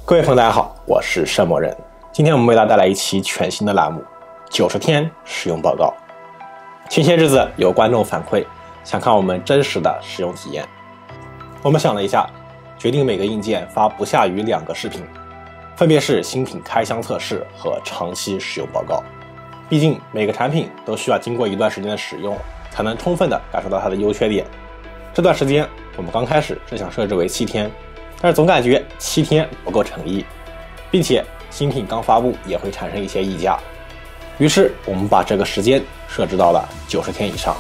各位朋友，大家好，我是盛某人。今天我们为大家带来一期全新的栏目——90天使用报告。前些日子有观众反馈，想看我们真实的使用体验。我们想了一下，决定每个硬件发不下于2个视频，分别是新品开箱测试和长期使用报告。毕竟每个产品都需要经过一段时间的使用，才能充分的感受到它的优缺点。这段时间我们刚开始是想设置为7天。但是总感觉7天不够诚意，并且新品刚发布也会产生一些溢价，于是我们把这个时间设置到了90天以上。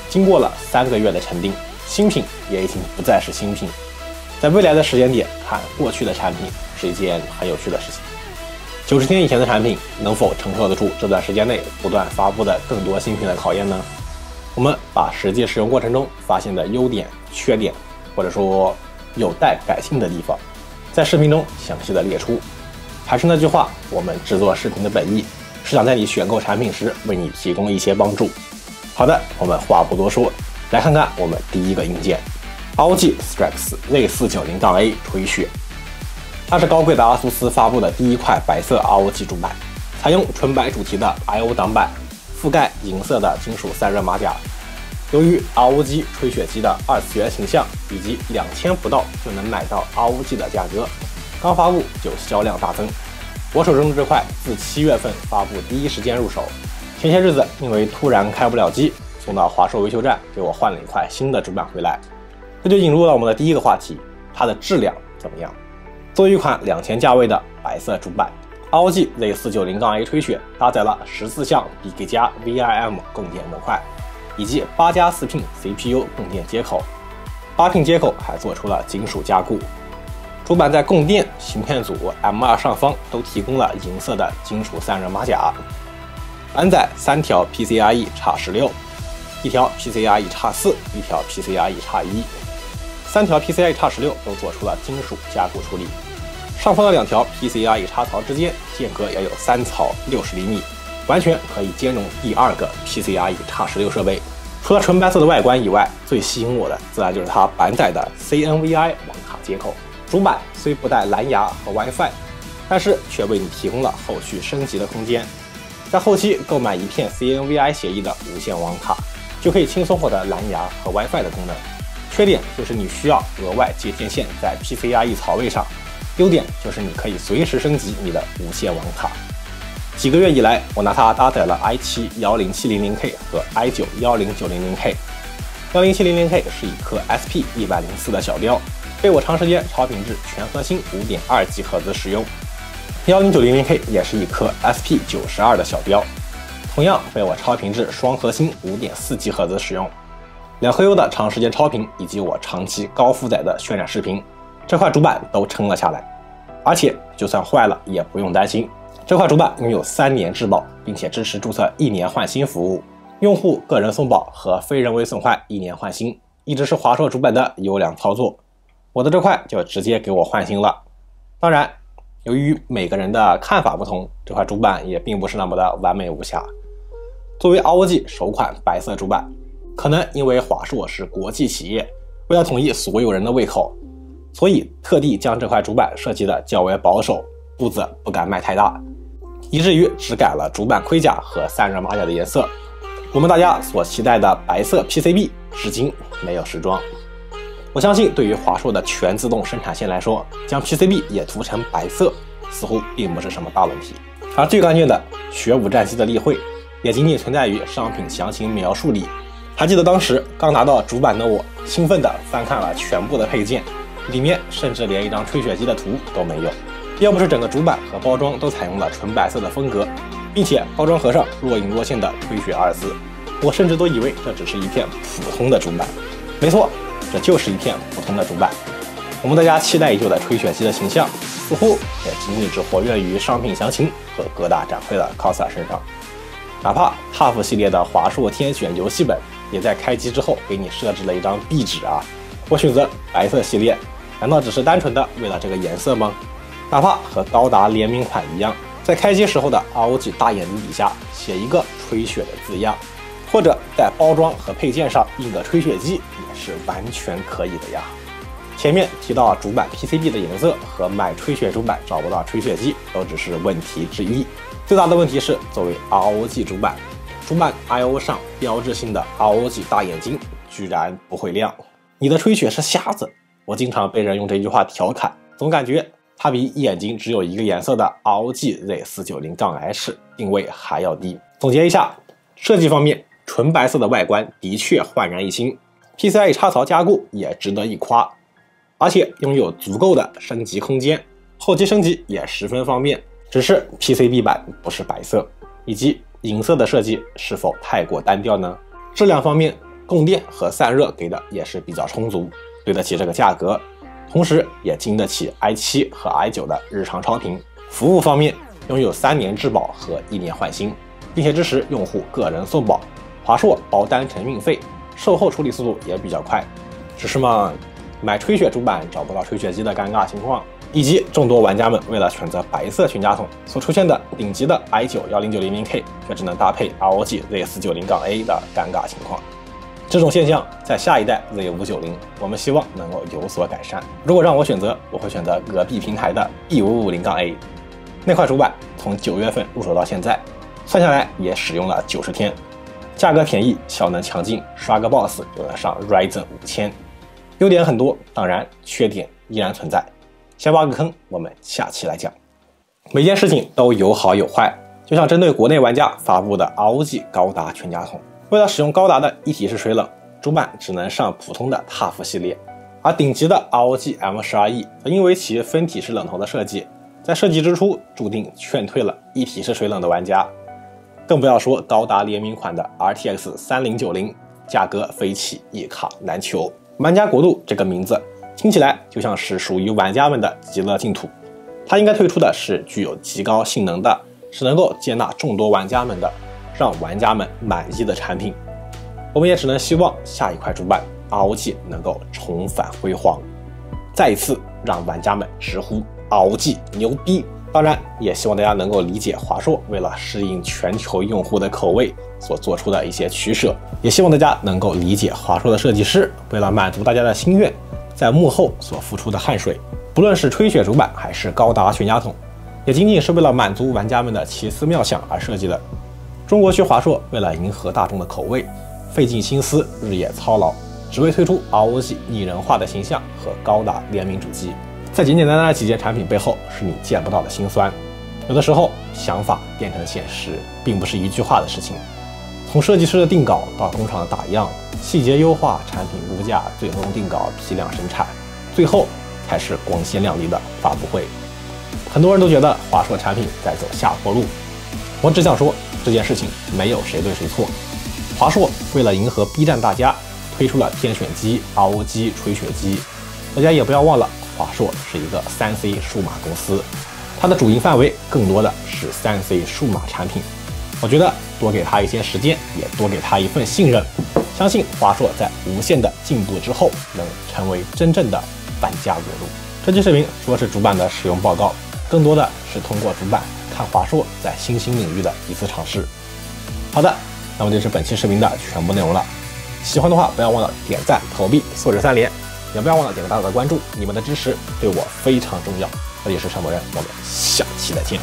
经过了3个月的沉淀，新品也已经不再是新品。在未来的时间点看过去的产品是一件很有趣的事情。90天以前的产品能否承受得住这段时间内不断发布的更多新品的考验呢？我们把实际使用过程中发现的优点、缺点，或者说有待改进的地方，在视频中详细的列出。还是那句话，我们制作视频的本意是想在你选购产品时为你提供一些帮助。好的，我们话不多说，来看看我们第一个硬件 ROG Strix Z490-A 吹雪。它是高贵的阿苏斯发布的第一块白色 ROG 主板，采用纯白主题的 I/O 挡板，覆盖银色的金属散热马甲。由于 ROG 吹雪机的2次元形象以及2000不到就能买到 ROG 的价格，刚发布就销量大增。我手中的这块自7月份发布第一时间入手，前些日子因为突然开不了机，送到华硕维修站给我换了一块新的主板回来。这就引入了我们的第一个话题，它的质量怎么样？作为一款2000价位的白色主板， ROG Z490-A 吹雪搭载了14项 BK 加 VRM 供电模块，以及8加4 pin CPU 供电接口，8 pin接口还做出了金属加固。主板在供电、芯片组、M2 上方都提供了银色的金属散热马甲，安载3条 PCIe X16， 1条 PCIe X4， 1条 PCIe X1，3条 PCIe X16 都做出了金属加固处理。上方的2条 PCIe X槽之间间隔也有3槽60厘米。完全可以兼容第2个 PCIe X16 设备。除了纯白色的外观以外，最吸引我的自然就是它板载的 CNVI 网卡接口。主板虽不带蓝牙和 WiFi， 但是却为你提供了后续升级的空间。在后期购买一片 CNVI 协议的无线网卡，就可以轻松获得蓝牙和 WiFi 的功能。缺点就是你需要额外接电线在 PCIe 槽位上，优点就是你可以随时升级你的无线网卡。几个月以来，我拿它搭载了 i7-10700K 和 i9-10900K。10700K 是一颗 SP104 的小雕，被我长时间超品质全核心 5.2GHz 使用。10900K 也是一颗 SP92 的小雕，同样被我超品质双核心 5.4GHz 使用。2颗 U 的长时间超频以及我长期高负载的渲染视频，这块主板都撑了下来。而且就算坏了也不用担心。这块主板拥有3年质保，并且支持注册1年换新服务，用户个人送保和非人为损坏1年换新，一直是华硕主板的优良操作。我的这块就直接给我换新了。当然，由于每个人的看法不同，这块主板也并不是那么的完美无瑕。作为 ROG 首款白色主板，可能因为华硕是国际企业，为了统一所有人的胃口，所以特地将这块主板设计的较为保守，步子不敢迈太大，以至于只改了主板盔甲和散热马甲的颜色。我们大家所期待的白色 PCB 至今没有时装。我相信对于华硕的全自动生产线来说，将 PCB 也涂成白色似乎并不是什么大问题。而最关键的学武战机的例会也仅仅存在于商品详情描述里。还记得当时刚拿到主板的我，兴奋地翻看了全部的配件，里面甚至连一张吹雪机的图都没有。要不是整个主板和包装都采用了纯白色的风格，并且包装盒上若隐若现的吹雪2字，我甚至都以为这只是一片普通的主板。没错，这就是一片普通的主板。我们大家期待已久的吹雪机的形象，似乎也仅仅只活跃于商品详情和各大展会的 coser 身上。哪怕 TUF 系列的华硕天选游戏本也在开机之后给你设置了一张壁纸啊！我选择白色系列，难道只是单纯的为了这个颜色吗？哪怕和高达联名款一样，在开机时候的 ROG 大眼睛底下写一个吹雪的字样，或者在包装和配件上印个吹雪机，也是完全可以的呀。前面提到主板 PCB 的颜色和买吹雪主板找不到吹雪机都只是问题之一，最大的问题是作为 ROG 主板I/O 上标志性的 ROG 大眼睛居然不会亮。你的吹雪是瞎子？我经常被人用这句话调侃，总感觉它比眼睛只有一个颜色的 ROG Z490-H 定位还要低。总结一下，设计方面，纯白色的外观的确焕然一新， PCIe 插槽加固也值得一夸，而且拥有足够的升级空间，后期升级也十分方便。只是 PCB 板不是白色，以及银色的设计是否太过单调呢？质量方面，供电和散热给的也是比较充足，对得起这个价格，同时也经得起 i7 和 i9 的日常超频。服务方面，拥有3年质保和1年换新，并且支持用户个人送保，华硕包单程运费，售后处理速度也比较快。只是嘛，买吹雪主板找不到吹雪机的尴尬情况，以及众多玩家们为了选择白色全家桶所出现的顶级的 i9-10900K 却只能搭配 ROG Z490-A 的尴尬情况。这种现象在下一代 Z590， 我们希望能够有所改善。如果让我选择，我会选择隔壁平台的 B550-A。那块主板从9月份入手到现在，算下来也使用了90天，价格便宜，效能强劲，刷个 BOSS 就能上 Ryzen 5000。优点很多，当然缺点依然存在。先挖个坑，我们下期来讲。每件事情都有好有坏，就像针对国内玩家发布的 ROG 高达全家桶，为了使用高达的一体式水冷，主板只能上普通的 TUF 系列，而顶级的 ROG M12E 则因为其分体式冷头的设计，在设计之初注定劝退了一体式水冷的玩家。更不要说高达联名款的 RTX 3090，价格飞起，一卡难求。玩家国度这个名字听起来就像是属于玩家们的极乐净土，它应该推出的是具有极高性能的，是能够接纳众多玩家们的，让玩家们满意的产品。我们也只能希望下一块主板 ROG 能够重返辉煌，再一次让玩家们直呼 ROG 牛逼。当然也希望大家能够理解华硕为了适应全球用户的口味所做出的一些取舍，也希望大家能够理解华硕的设计师为了满足大家的心愿在幕后所付出的汗水。不论是吹雪主板还是高达全家桶，也仅仅是为了满足玩家们的奇思妙想而设计的。中国区华硕为了迎合大众的口味，费尽心思，日夜操劳，只为推出 ROG 拟人化的形象和高达联名主机。在简简单单的几件产品背后，是你见不到的辛酸。有的时候，想法变成现实，并不是一句话的事情。从设计师的定稿到工厂的打样、细节优化、产品估价、最终定稿、批量生产，最后才是光鲜亮丽的发布会。很多人都觉得华硕产品在走下坡路，我只想说，这件事情没有谁对谁错。华硕为了迎合 B 站大家，推出了天选机 ROG 吹雪机。大家也不要忘了，华硕是一个3C 数码公司，它的主营范围更多的是3C 数码产品。我觉得多给它一些时间，也多给它一份信任，相信华硕在无限的进步之后，能成为真正的万家国路。这期视频说是主板的使用报告，更多的是通过主板看华硕在新兴领域的一次尝试。好的，那么这是本期视频的全部内容了。喜欢的话，不要忘了点赞、投币、素质3连。也不要忘了点个大大的关注，你们的支持对我非常重要。这里是上博人，我们下期再见。